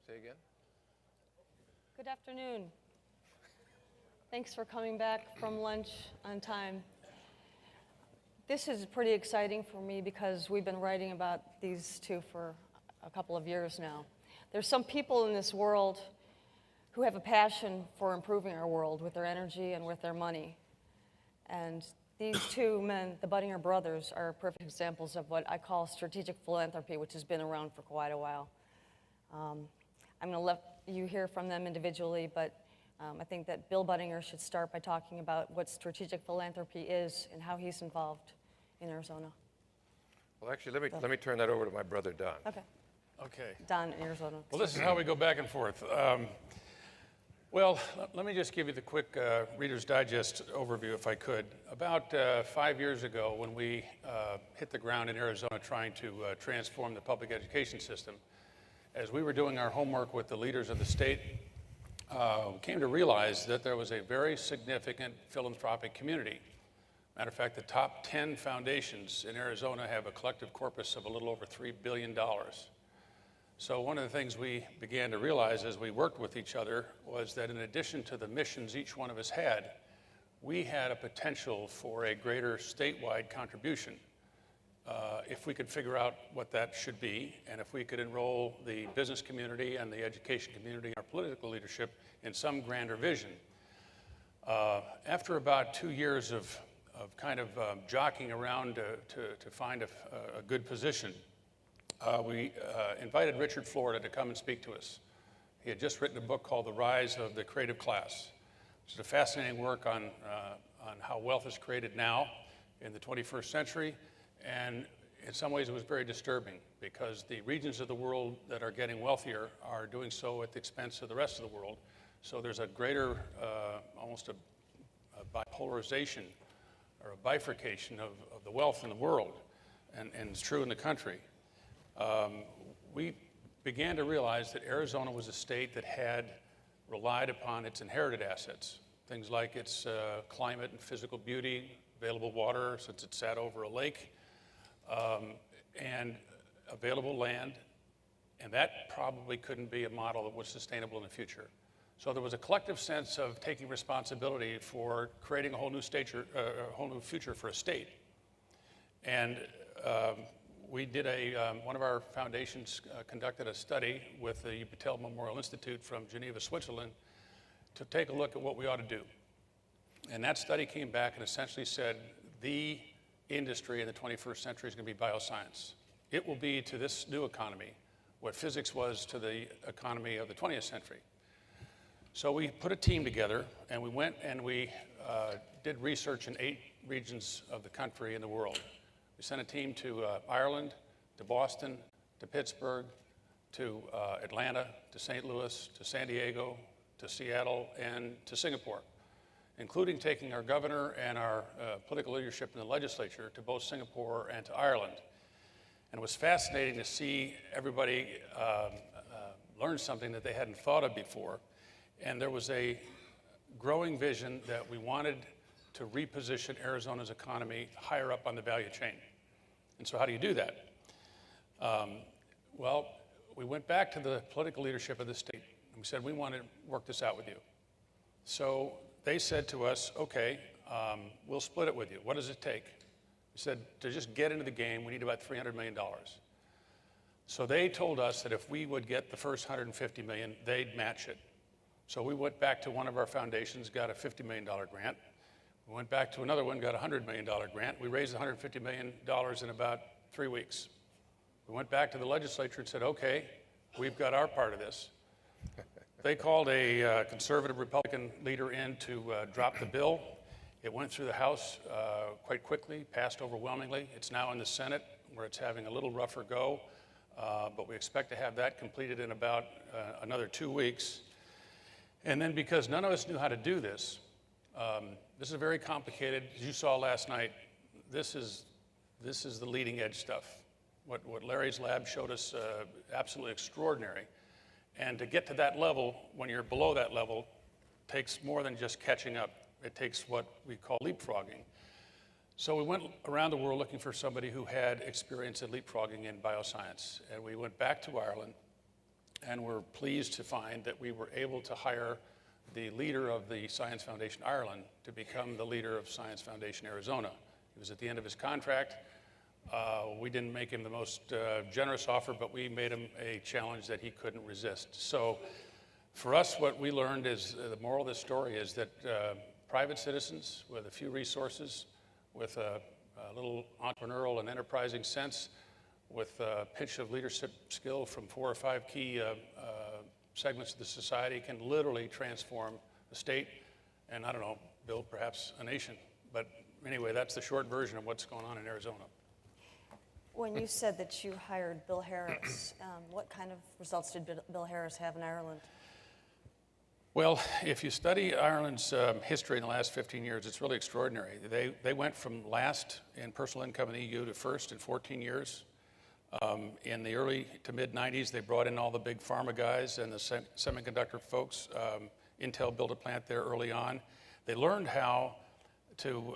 Say again? Good afternoon. Thanks for coming back from lunch on time. This is pretty exciting for me because we've been writing about these two for a couple of years now. There's some people in this world who have a passion for improving our world with their energy and with their money. And these two men, the Budinger brothers, are perfect examples of what I call strategic philanthropy, which has been around for quite a while. I'm going to let you hear from them individually, but I think that Bill Budinger should start by talking about what strategic philanthropy is and how he's involved in Arizona. Well, actually, let me turn that over to my brother, Don. Okay. Don in Arizona. Well, this is how we go back and forth. Well, let me just give you the quick Reader's Digest overview, if I could. About 5 years ago, when we hit the ground in Arizona trying to transform the public education system, as we were doing our homework with the leaders of the state, we came to realize that there was a very significant philanthropic community. Matter of fact, the top 10 foundations in Arizona have a collective corpus of a little over $3 billion. So one of the things we began to realize as we worked with each other was that in addition to the missions each one of us had, we had a potential for a greater statewide contribution if we could figure out what that should be, and if we could enroll the business community and the education community and our political leadership in some grander vision. After about 2 years of kind of jockeying around to find a good position, we invited Richard Florida to come and speak to us. He had just written a book called The Rise of the Creative Class, which is a fascinating work on how wealth is created now in the 21st century. And in some ways it was very disturbing because the regions of the world that are getting wealthier are doing so at the expense of the rest of the world. So there's a greater, almost a bipolarization or a bifurcation of the wealth in the world, and it's true in the country. We began to realize that Arizona was a state that had relied upon its inherited assets, things like its climate and physical beauty, available water since it sat over a lake, and available land, and that probably couldn't be a model that was sustainable in the future. So there was a collective sense of taking responsibility for creating a whole new future for a state. And we did one of our foundations conducted a study with the Patel Memorial Institute from Geneva, Switzerland, to take a look at what we ought to do. And that study came back and essentially said the industry in the 21st century is going to be bioscience. It will be to this new economy what physics was to the economy of the 20th century. So we put a team together and we went and we did research in 8 regions of the country and the world. We sent a team to Ireland, to Boston, to Pittsburgh, to Atlanta, to St. Louis, to San Diego, to Seattle, and to Singapore, including taking our governor and our political leadership in the legislature to both Singapore and to Ireland. And it was fascinating to see everybody learn something that they hadn't thought of before. And there was a growing vision that we wanted to reposition Arizona's economy higher up on the value chain. And so how do you do that? Well, we went back to the political leadership of the state and we said, we want to work this out with you. So they said to us, okay, we'll split it with you. What does it take? We said, to just get into the game, we need about $300 million. So they told us that if we would get the first $150 million, they'd match it. So we went back to one of our foundations, got a $50 million grant. We went back to another one, got a $100 million grant. We raised $150 million in about 3 weeks. We went back to the legislature and said, okay, we've got our part of this. They called a conservative Republican leader in to drop the bill. It went through the House quite quickly, passed overwhelmingly. It's now in the Senate where it's having a little rougher go, but we expect to have that completed in about another 2 weeks. And then because none of us knew how to do this, this is very complicated. As you saw last night, this is the leading edge stuff. What Larry's lab showed us, absolutely extraordinary. And to get to that level, when you're below that level, takes more than just catching up. It takes what we call leapfrogging. So we went around the world looking for somebody who had experience in leapfrogging in bioscience. And we went back to Ireland And we're pleased to find that we were able to hire the leader of the Science Foundation Ireland to become the leader of Science Foundation Arizona. He was at the end of his contract. We didn't make him the most generous offer, but we made him a challenge that he couldn't resist. So for us, what we learned is, the moral of this story is that private citizens with a few resources, with a little entrepreneurial and enterprising sense, with a pinch of leadership skill from 4 or 5 key segments of the society can literally transform a state, and I don't know, build perhaps a nation. But anyway, that's the short version of what's going on in Arizona. When you said that you hired Bill Harris, what kind of results did Bill Harris have in Ireland? Well, if you study Ireland's history in the last 15 years, it's really extraordinary. They went from last in personal income in the EU to first in 14 years. In the early to mid-90s, they brought in all the big pharma guys and the semiconductor folks. Intel built a plant there early on. They learned how to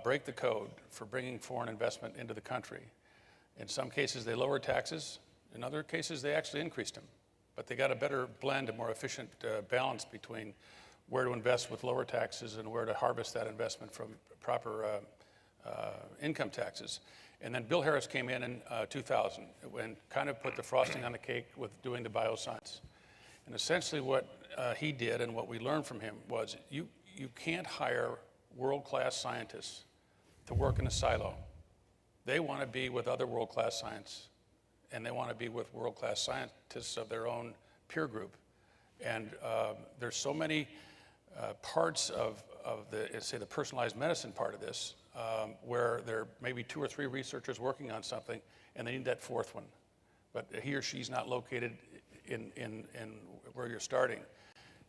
break the code for bringing foreign investment into the country. In some cases, they lowered taxes. In other cases, they actually increased them. But they got a better blend, a more efficient balance between where to invest with lower taxes and where to harvest that investment from proper income taxes. And then Bill Harris came in 2000 and kind of put the frosting on the cake with doing the bioscience. And essentially what he did and what we learned from him was you can't hire world-class scientists to work in a silo. They want to be with other world-class science, and they want to be with world-class scientists of their own peer group. And there's so many parts of the personalized medicine part of this, where there may be 2 or 3 researchers working on something, and they need that 4th one. But he or she's not located in where you're starting.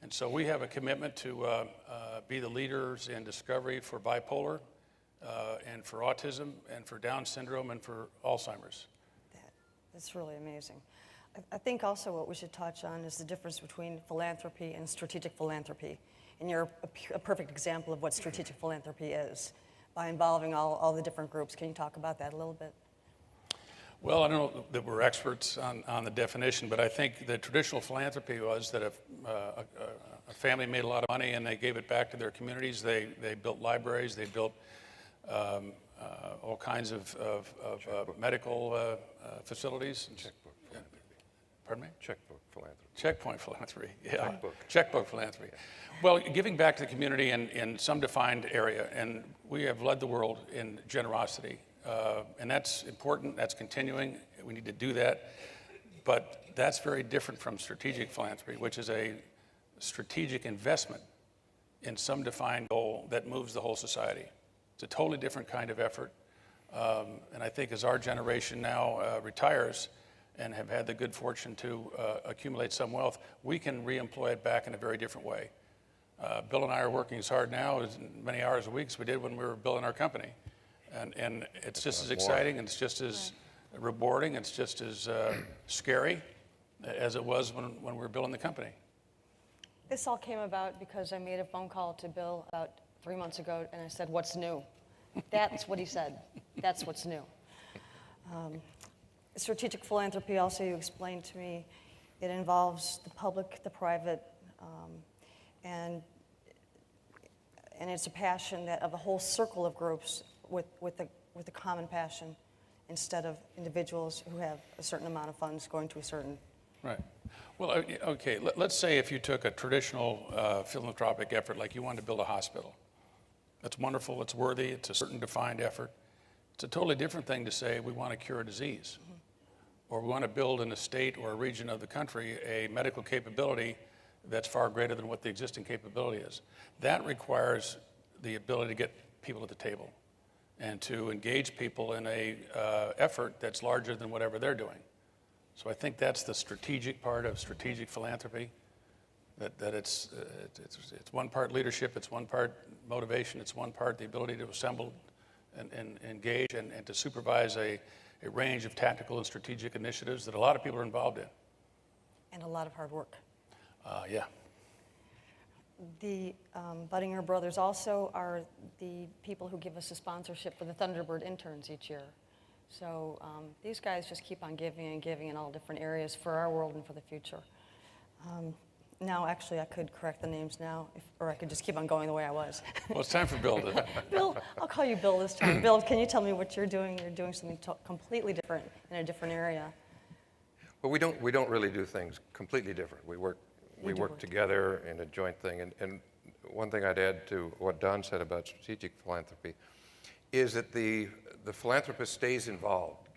And so we have a commitment to be the leaders in discovery for bipolar, and for autism, and for Down syndrome, and for Alzheimer's. That's really amazing. I think also what we should touch on is the difference between philanthropy and strategic philanthropy. And you're a perfect example of what strategic philanthropy is, by involving all the different groups. Can you talk about that a little bit? Well, I don't know that we're experts on the definition, but I think the traditional philanthropy was that if a family made a lot of money and they gave it back to their communities, they built libraries, they built all kinds of medical facilities. Checkbook philanthropy. Pardon me? Checkbook philanthropy. Checkpoint philanthropy, yeah. Checkbook. Checkbook philanthropy. Well, giving back to the community in some defined area, and we have led the world in generosity, and that's important, that's continuing, we need to do that, but that's very different from strategic philanthropy, which is a strategic investment in some defined goal that moves the whole society. It's a totally different kind of effort, and I think as our generation now retires and have had the good fortune to accumulate some wealth, we can reemploy it back in a very different way. Bill and I are working as hard now as many hours a week as we did when we were building our company, and it's just as exciting, and it's just as rewarding, it's just as scary as it was when we were building the company. This all came about because I made a phone call to Bill about 3 months ago, and I said, "What's new?" That's what he said. That's what's new. Strategic philanthropy, also you explained to me, it involves the public, the private, and it's a passion that of a whole circle of groups with a common passion, instead of individuals who have a certain amount of funds going to a certain. Right. Well, okay, let's say if you took a traditional philanthropic effort, like you wanted to build a hospital. That's wonderful, it's worthy, it's a certain defined effort. It's a totally different thing to say we want to cure a disease, or we want to build in a state or a region of the country a medical capability that's far greater than what the existing capability is. That requires the ability to get people at the table and to engage people in a effort that's larger than whatever they're doing. So I think that's the strategic part of strategic philanthropy, that it's one part leadership, it's one part motivation, it's one part the ability to assemble and engage and to supervise a range of tactical and strategic initiatives that a lot of people are involved in. And a lot of hard work. Yeah. The Budinger brothers also are the people who give us a sponsorship for the Thunderbird interns each year. So these guys just keep on giving and giving in all different areas for our world and for the future. Now, actually, I could correct the names now, or I could just keep on going the way I was. Well, it's time for Bill to. Bill, I'll call you Bill this time. Bill, can you tell me what you're doing? You're doing something completely different in a different area. Well, we don't really do things completely different. We work together in a joint thing. And one thing I'd add to what Don said about strategic philanthropy is that the philanthropist stays involved,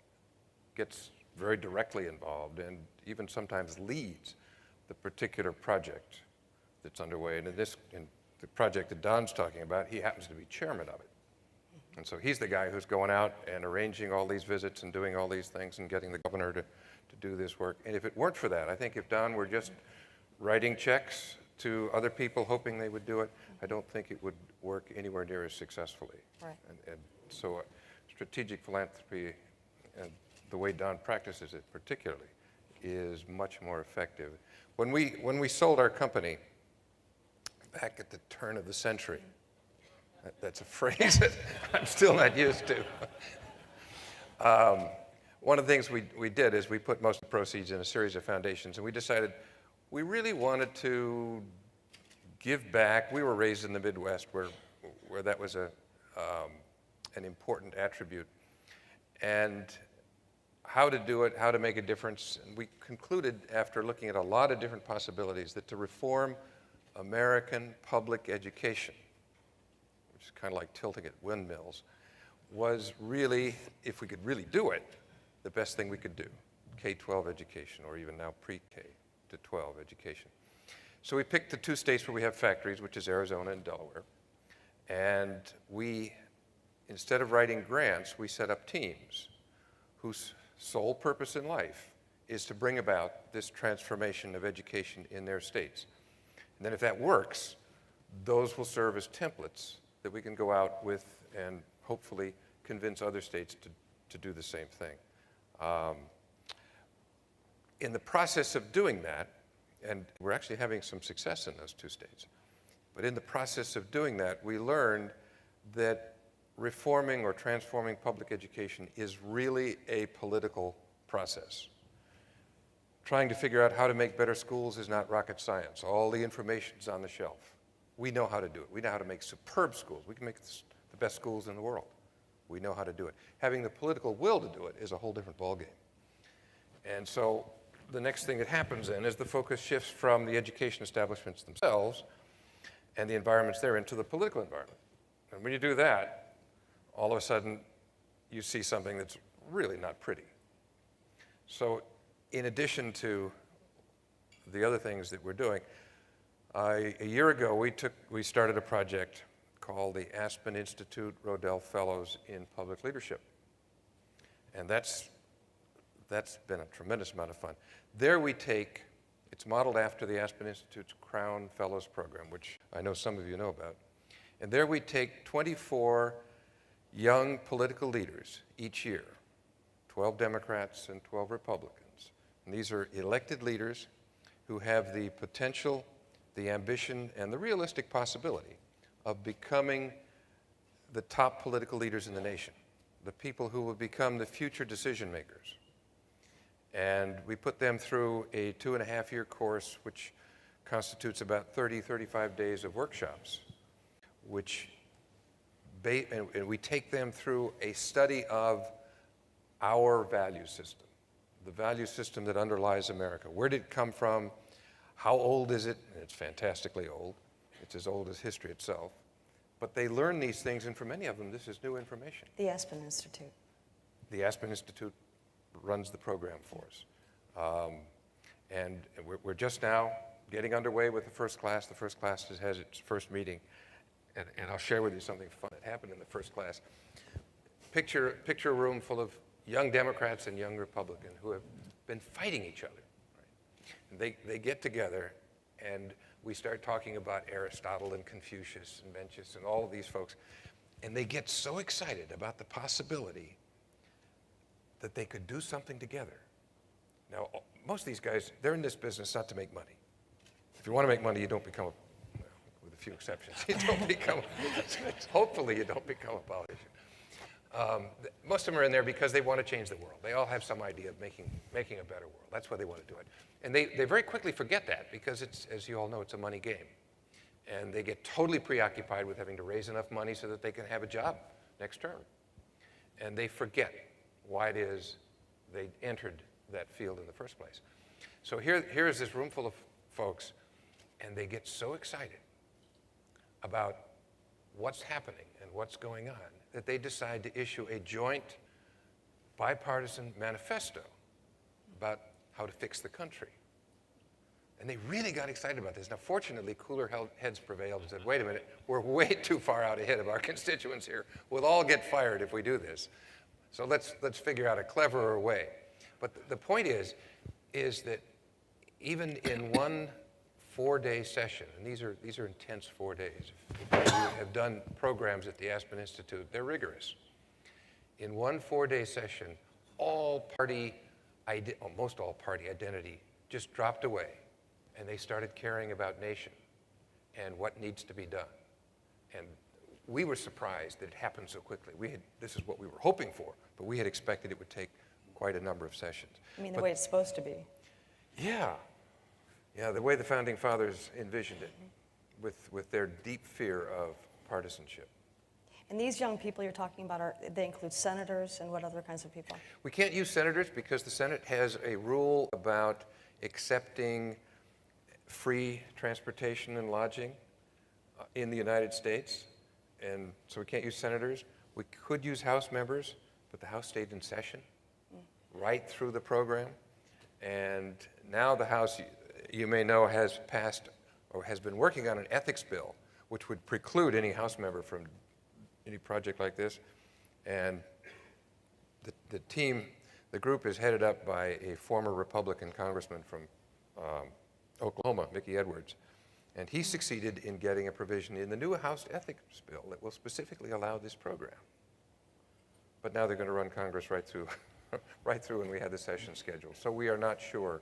gets very directly involved, and even sometimes leads the particular project that's underway. And in the project that Don's talking about, he happens to be chairman of it. And so he's the guy who's going out and arranging all these visits and doing all these things and getting the governor to do this work. And if it weren't for that, I think if Don were just writing checks to other people hoping they would do it, I don't think it would work anywhere near as successfully. Right. And so strategic philanthropy, and the way Don practices it particularly, is much more effective. When we sold our company back at the turn of the century, that's a phrase that I'm still not used to. One of the things we did is we put most of the proceeds in a series of foundations, and we decided we really wanted to give back. We were raised in the Midwest where that was an important attribute. And how to do it, how to make a difference. And we concluded, after looking at a lot of different possibilities, that to reform American public education, which is kind of like tilting at windmills, was really, if we could really do it, the best thing we could do. K-12 education, or even now pre-K to 12 education. So we picked the two states where we have factories, which is Arizona and Delaware. And we, instead of writing grants, we set up teams whose sole purpose in life is to bring about this transformation of education in their states. And then if that works, those will serve as templates that we can go out with and hopefully convince other states to do the same thing. In the process of doing that, and we're actually having some success in those two states, but in the process of doing that, we learned that reforming or transforming public education is really a political process. Trying to figure out how to make better schools is not rocket science. All the information's on the shelf. We know how to do it. We know how to make superb schools. We can make the best schools in the world. We know how to do it. Having the political will to do it is a whole different ballgame. And so the next thing that happens then is the focus shifts from the education establishments themselves and the environments they're in to the political environment. And when you do that, all of a sudden, you see something that's really not pretty. So in addition to the other things that we're doing, a year ago, we started a project called the Aspen Institute Rodel Fellows in Public Leadership. And that's been a tremendous amount of fun. There we take, it's modeled after the Aspen Institute's Crown Fellows Program, which I know some of you know about. And there we take 24 young political leaders each year, 12 Democrats and 12 Republicans. And these are elected leaders who have the potential, the ambition, and the realistic possibility of becoming the top political leaders in the nation, the people who will become the future decision makers. And we put them through a 2.5-year course, which constitutes about 35 days of workshops, and we take them through a study of our value system, the value system that underlies America. Where did it come from? How old is it? And it's fantastically old. It's as old as history itself. But they learn these things, and for many of them, this is new information. The Aspen Institute. The Aspen Institute runs the program for us. And we're just now getting underway with the first class. The first class has its first meeting. And I'll share with you something fun that happened in the first class. Picture a room full of young Democrats and young Republicans who have been fighting each other. Right? And they get together, and we start talking about Aristotle and Confucius and Mencius and all of these folks. And they get so excited about the possibility that they could do something together. Now, most of these guys, they're in this business not to make money. If you want to make money, you don't become with a few exceptions, you don't become, hopefully you don't become a politician. Most of them are in there because they want to change the world. They all have some idea of making a better world. That's why they want to do it. And they very quickly forget that because it's, as you all know, it's a money game. And they get totally preoccupied with having to raise enough money so that they can have a job next term. And they forget why it is they entered that field in the first place. So here is this room full of folks, and they get so excited about what's happening and what's going on that they decide to issue a joint bipartisan manifesto about how to fix the country. And they really got excited about this. Now, fortunately, cooler heads prevailed and said, wait a minute, we're way too far out ahead of our constituents here. We'll all get fired if we do this. So let's figure out a cleverer way. But the point is that even in one 4-day session, and these are intense 4 days. If you have done programs at the Aspen Institute, they're rigorous. In one 4-day session, most all party identity just dropped away, and they started caring about nation and what needs to be done. And we were surprised that it happened so quickly. This is what we were hoping for, but we had expected it would take quite a number of sessions. I mean, the way it's supposed to be. Yeah. Yeah, the way the Founding Fathers envisioned it, with their deep fear of partisanship. And these young people you're talking about, they include senators and what other kinds of people? We can't use senators because the Senate has a rule about accepting free transportation and lodging in the United States, and so we can't use senators. We could use House members, but the House stayed in session right through the program, and now the House, you may know, has passed or has been working on an ethics bill which would preclude any House member from any project like this. And the group is headed up by a former Republican congressman from Oklahoma, Mickey Edwards. And he succeeded in getting a provision in the new House ethics bill that will specifically allow this program. But now they're going to run Congress right through when we had the session scheduled. So we are not sure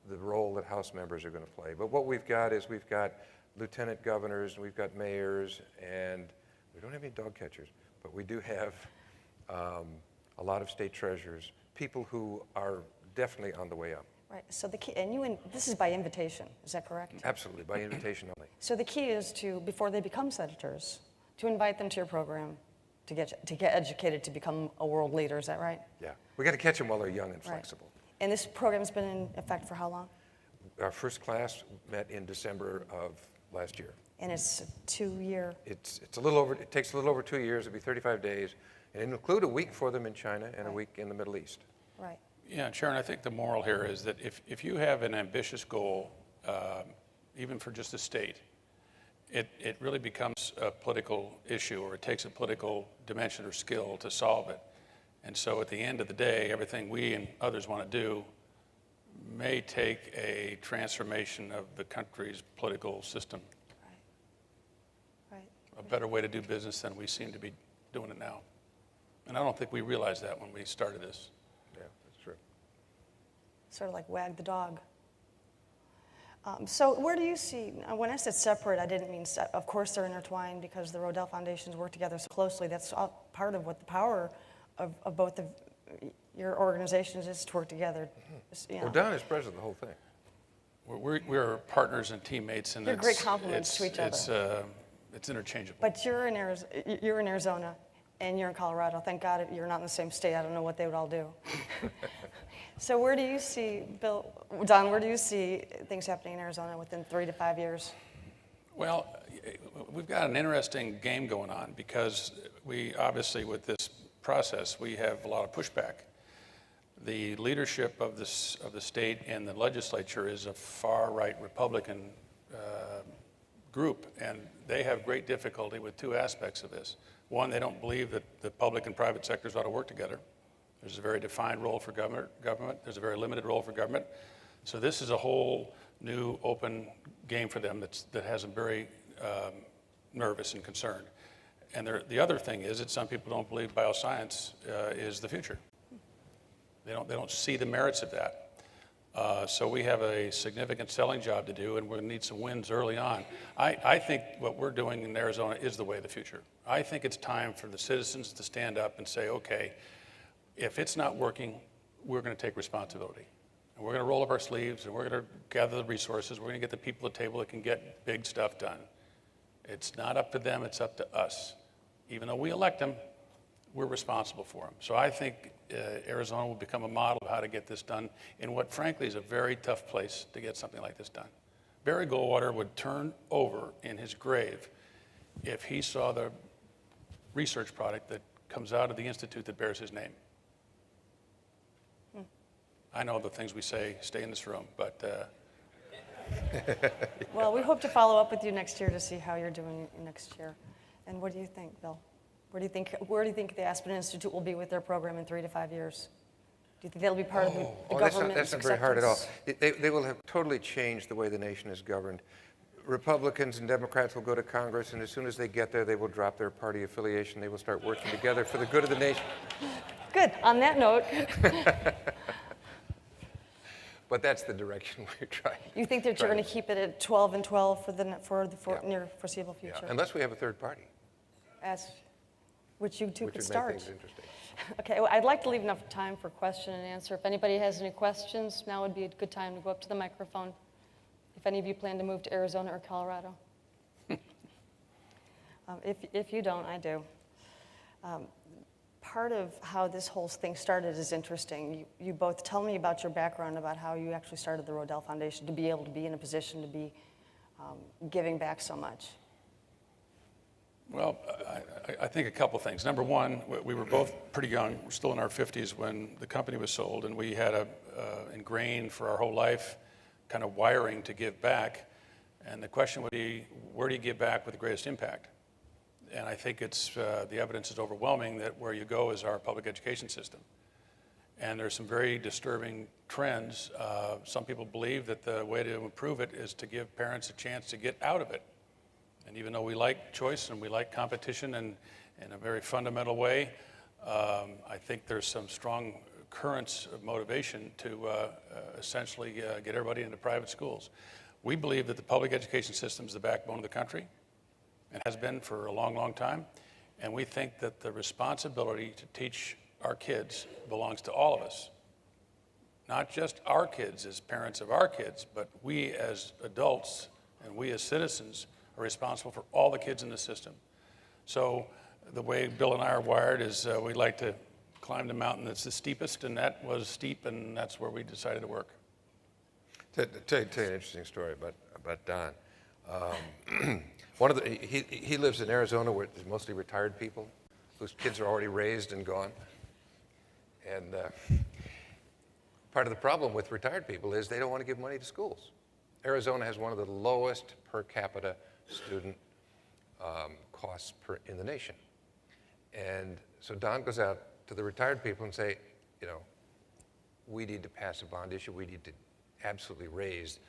the role that House members are going to play. But what we've got is we've got lieutenant governors, and we've got mayors, and we don't have any dog catchers, but we do have a lot of state treasurers, people who are definitely on the way up. Right. So the key, this is by invitation, is that correct? Absolutely, by invitation only. So the key is to, before they become senators, to invite them to your program, to get educated to become a world leader. Is that right? Yeah, we got to catch them while they're young and flexible. And this program's been in effect for how long? Our first class met in December of last year. And it's a 2-year. It's a little over. It takes a little over 2 years. It'll be 35 days, and it'll include a week for them in China and a week in the Middle East. Right. Yeah, Sharon, I think the moral here is that if you have an ambitious goal, even for just a state, it really becomes a political issue, or it takes a political dimension or skill to solve it. And so at the end of the day, everything we and others want to do may take a transformation of the country's political system. Right. A better way to do business than we seem to be doing it now. And I don't think we realized that when we started this. Yeah, that's true. Sort of like wag the dog. So where do you see, when I said separate, I didn't mean, of course they're intertwined because the Rodel foundations work together so closely. That's all part of what the power of both of your organizations is to work together. Mm-hmm. You know. Well, Don is president of the whole thing. We're partners and teammates, and They're great compliments to each other. It's interchangeable. But you're in Arizona, and you're in Colorado. Thank God you're not in the same state. I don't know what they would all do. So where do you see, Don, where do you see things happening in Arizona within 3 to 5 years? Well, we've got an interesting game going on because we obviously, with this process, we have a lot of pushback. The leadership of the state and the legislature is a far-right Republican group, and they have great difficulty with 2 aspects of this. One, they don't believe that the public and private sectors ought to work together. There's a very defined role for government. There's a very limited role for government. So this is a whole new open game for them that has them very nervous and concerned. And the other thing is that some people don't believe bioscience is the future. They don't see the merits of that. So we have a significant selling job to do, and we're going to need some wins early on. I think what we're doing in Arizona is the way of the future. I think it's time for the citizens to stand up and say, okay, if it's not working, we're going to take responsibility. And we're going to roll up our sleeves, and we're going to gather the resources. We're going to get the people at the table that can get big stuff done. It's not up to them, it's up to us. Even though we elect them, we're responsible for them. So I think Arizona will become a model of how to get this done in what, frankly, is a very tough place to get something like this done. Barry Goldwater would turn over in his grave if he saw the research product that comes out of the institute that bears his name. I know the things we say stay in this room, but... Well, we hope to follow up with you next year to see how you're doing next year. And what do you think, Bill? Where do you think the Aspen Institute will be with their program in 3 to 5 years? Do you think they'll be part of the government? That's not very hard at all. They will have totally changed the way the nation is governed. Republicans and Democrats will go to Congress, and as soon as they get there, they will drop their party affiliation. They will start working together for the good of the nation. Good. On that note. But that's the direction we're trying. You think that you're going to keep it at 12 and 12 for the near foreseeable future? Yeah. Unless we have a third party. Which you two could Which start. would make things interesting. Okay, well, I'd like to leave enough time for question and answer. If anybody has any questions, now would be a good time to go up to the microphone. If any of you plan to move to Arizona or Colorado. If you don't, I do. Part of how this whole thing started is interesting. You both tell me about your background, about how you actually started the Rodel Foundation to be able to be in a position to be giving back so much. Well, I think a couple things. Number one, we were both pretty young. We're still in our 50s when the company was sold, and we had a ingrained for our whole life kind of wiring to give back. And the question would be, where do you give back with the greatest impact? And I think it's the evidence is overwhelming that where you go is our public education system. And there's some very disturbing trends. Some people believe that the way to improve it is to give parents a chance to get out of it. And even though we like choice and we like competition in a very fundamental way, I think there's some strong currents of motivation to essentially get everybody into private schools. We believe that the public education system is the backbone of the country and has been for a long, long time. And we think that the responsibility to teach our kids belongs to all of us. Not just our kids as parents of our kids, but we as adults and we as citizens are responsible for all the kids in the system. So the way Bill and I are wired is we like to climb the mountain that's the steepest, and that was steep, and that's where we decided to work. To tell you an interesting story about Don. He lives in Arizona where there's mostly retired people whose kids are already raised and gone. And part of the problem with retired people is they don't want to give money to schools. Arizona has one of the lowest per capita student costs in the nation. And so Don goes out to the retired people and say, you know, we need to pass a bond issue. We need to absolutely raise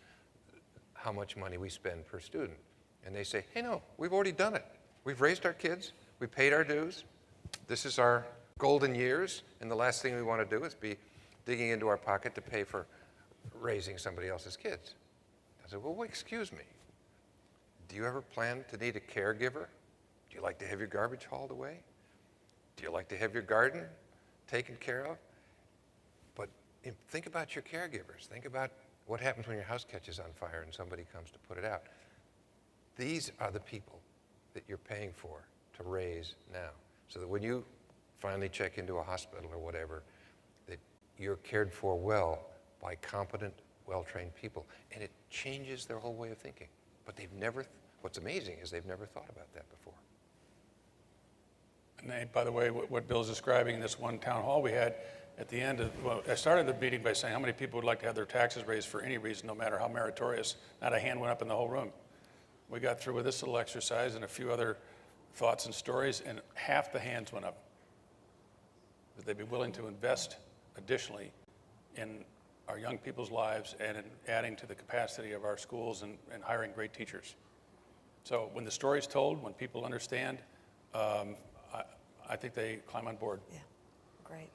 how much money we spend per student. And they say, hey, no, we've already done it. We've raised our kids. We paid our dues. This is our golden years. And the last thing we want to do is be digging into our pocket to pay for raising somebody else's kids. I said, well, wait, excuse me. Do you ever plan to need a caregiver? Do you like to have your garbage hauled away? Do you like to have your garden taken care of? But think about your caregivers. Think about what happens when your house catches on fire and somebody comes to put it out. These are the people that you're paying for to raise now, so that when you finally check into a hospital or whatever, that you're cared for well by competent, well-trained people. And it changes their whole way of thinking. But what's amazing is they've never thought about that before. And by the way, what Bill's describing in this one town hall we had, at the end of, well, I started the meeting by saying how many people would like to have their taxes raised for any reason, no matter how meritorious. Not a hand went up in the whole room. We got through with this little exercise and a few other thoughts and stories, and half the hands went up. That they'd be willing to invest additionally in our young people's lives and in adding to the capacity of our schools and hiring great teachers. So when the story's told, when people understand, I think they climb on board. Yeah, great.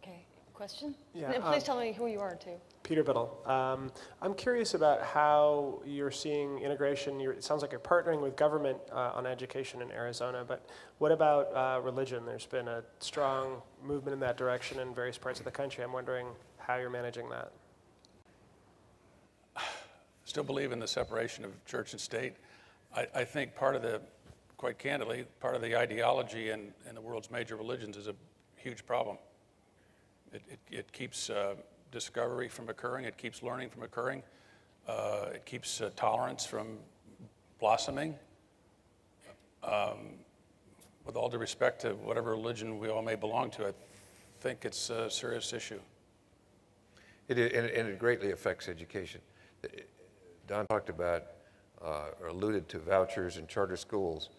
Okay, Question? Yeah, And please tell me who you are, too. Peter Biddle. I'm curious about how you're seeing integration. It sounds like you're partnering with government on education in Arizona, but what about religion? There's been a strong movement in that direction in various parts of the country. I'm wondering how you're managing that. Still believe in the separation of church and state. I think quite candidly, part of the ideology in the world's major religions is a huge problem. It keeps discovery from occurring, it keeps learning from occurring, it keeps tolerance from blossoming. With all due respect to whatever religion we all may belong to, I think it's a serious issue. It is, and it greatly affects education. Don talked about or alluded to vouchers and charter schools,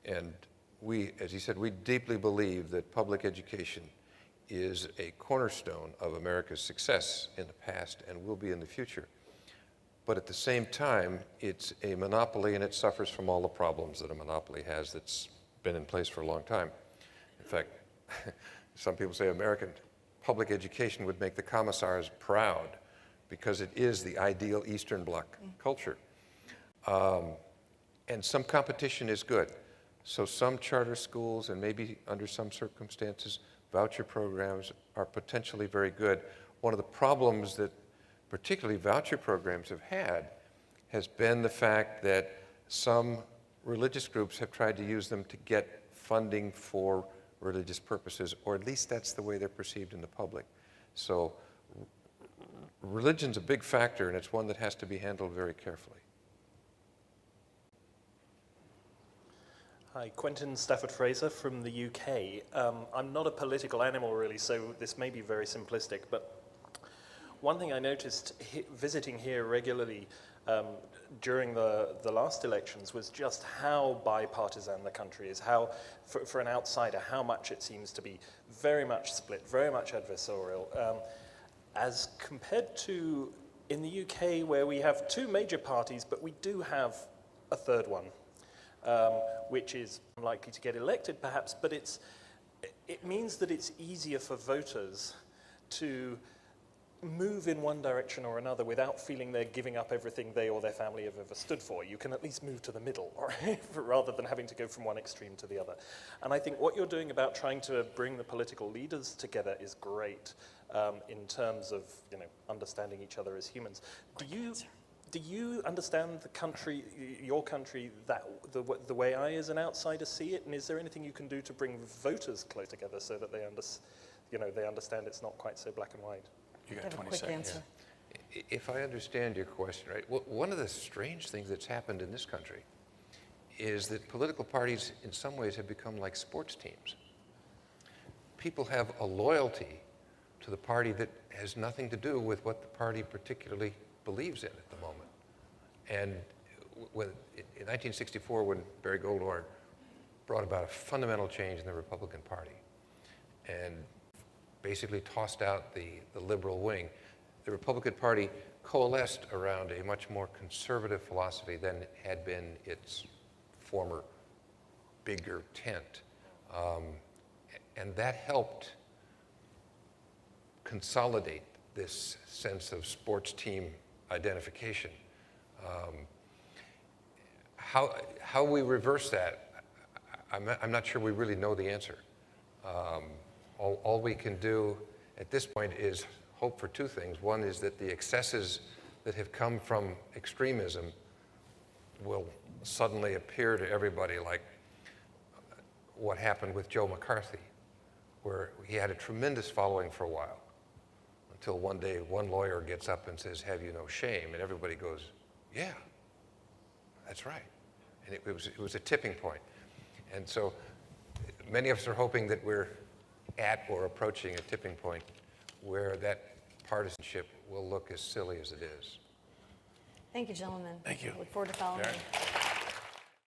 and we, as he said, we deeply believe that public education is a cornerstone of America's success in the past and will be in the future. But at the same time, it's a monopoly and it suffers from all the problems that a monopoly has that's been in place for a long time. In fact, some people say American public education would make the commissars proud because it is the ideal Eastern Bloc culture. And some competition is good. So some charter schools, and maybe under some circumstances, voucher programs are potentially very good. One of the problems that particularly voucher programs have had has been the fact that some religious groups have tried to use them to get funding for religious purposes, or at least that's the way they're perceived in the public. So religion's a big factor, and it's one that has to be handled very carefully. Hi, Quentin Stafford-Fraser from the UK. I'm not a political animal really, so this may be very simplistic, but one thing I noticed visiting here regularly during the last elections was just how bipartisan the country is, how, for an outsider, how much it seems to be very much split, very much adversarial, as compared to in the UK where we have two major parties, but we do have a third one. Which is unlikely to get elected perhaps, but it means that it's easier for voters to move in one direction or another without feeling they're giving up everything they or their family have ever stood for. You can at least move to the middle, right? Rather than having to go from one extreme to the other. And I think what you're doing about trying to bring the political leaders together is great in terms of understanding each other as humans. Do you understand the country, your country, the way I, as an outsider, see it? And is there anything you can do to bring voters close together so that they understand it's not quite so black and white? You got I have a 20 quick seconds. answer. If I understand your question right, one of the strange things that's happened in this country is that political parties in some ways have become like sports teams. People have a loyalty to the party that has nothing to do with what the party particularly believes in at the moment. And in 1964, when Barry Goldwater brought about a fundamental change in the Republican Party and basically tossed out the liberal wing, the Republican Party coalesced around a much more conservative philosophy than had been its former bigger tent. And that helped consolidate this sense of sports team identification. How we reverse that, I'm not sure we really know the answer. All we can do at this point is hope for two things. One is that the excesses that have come from extremism will suddenly appear to everybody, like what happened with Joe McCarthy, where he had a tremendous following for a while, until one day one lawyer gets up and says, "Have you no shame?" And everybody goes, "Yeah, that's right." And it was a tipping point. And so many of us are hoping that we're at or approaching a tipping point where that partisanship will look as silly as it is. Thank you, gentlemen. Thank you. Look forward to following Sharon? you.